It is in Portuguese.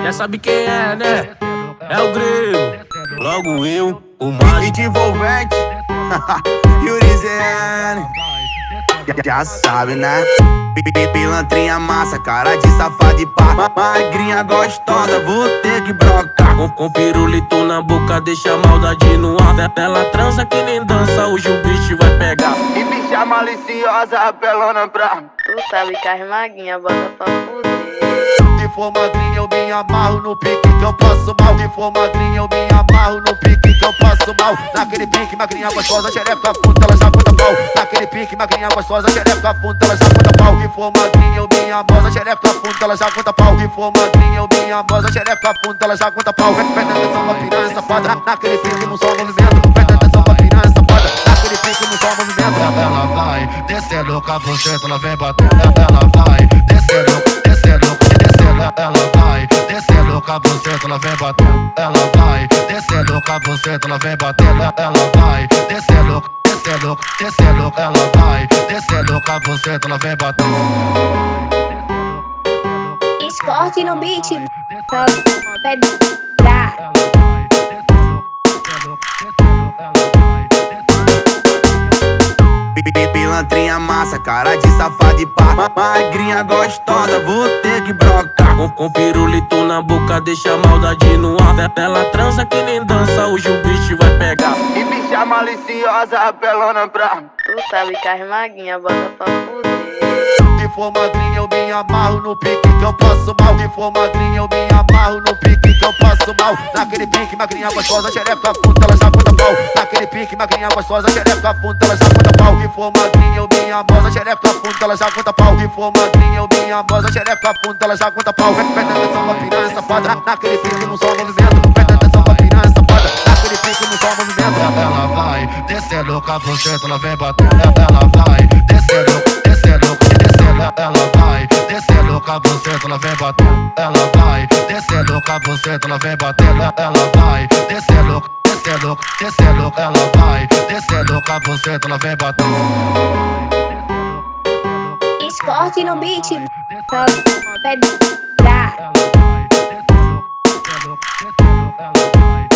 Já sabe quem é, né? É o Grego. Logo eu, o mais envolvente, Yuri Zene. Já sabe, né? Pilantrinha massa, cara de safado e pá. Magrinha gostosa, vou ter que brocar. Com pirulito na boca, deixa a maldade no ar. Ela transa que nem dança, hoje o bicho vai pegar. E bicha maliciosa, apelona pra. Tu sabe que as maguinhas bota pra fuder. Se for magrinha eu me amarro no pique que eu passo mal. Se for magrinha eu me amarro no pique que eu passo mal. Naquele pique magrinha gostosa, xereca funda, ela já conta pau. Naquele pique magrinha gostosa, xereca funda, ela já conta pau. Se for magrinha eu me amosa, xereca funda, ela já conta pau. Se for magrinha eu me amosa, xereca funda, ela já conta pau. Presta atenção pra piranha safada, naquele pique não só movimento. Presta atenção pra piranha safada, naquele pique não só movimento. Ela vai descendo com a buceta, ela vem batendo. Ela vai descendo, descendo, descendo. Ela vai descendo com a buceta, ela vem batendo. Ela vai descendo com a buceta, ela vem batendo. Ela vai descendo, descendo, descendo. Ela vai descendo com a buceta, ela vem batendo. Esporte no beat, pedra. Pilantrinha massa, cara de safado e pá. Magrinha gostosa, vou ter que brocar. Com pirulito na boca, deixa a maldade no ar. Ela transa que nem dança, hoje o bicho vai pegar. E bicha maliciosa, apelona pra. Tu sabe que as maguinhas bota pra fuder. Se for magrinha eu me amarro no pique que eu passo mal. Se for magrinha eu me amarro no pique que eu passo mal. Naquele pique magrinha gostosa, xereca funda, ela já conta pau. Naquele pique magrinha gostosa, xereca funda, ela já conta pau. Se for magrinha eu me amosa, xereca funda, ela já conta pau. Se for magrinha eu me amosa, xereca funda, ela já conta pau. Presta atenção pra piranha safada, naquele pique não só movimento. Presta atenção pra piranha safada, naquele pique não só movimento. Ela vai descendo com a buceta, ela vem batendo. Ela vai descendo, descendo, descendo. Ela vai descendo com a buceta, ela vem batendo. Ela vai descendo com a buceta, ela vem batendo. Ela vai descendo, descendo, descendo. Ela vai descendo com a buceta, ela vem batendo. Esporte no beat, pedra. Ela vai descendo, descendo, descendo. Ela vai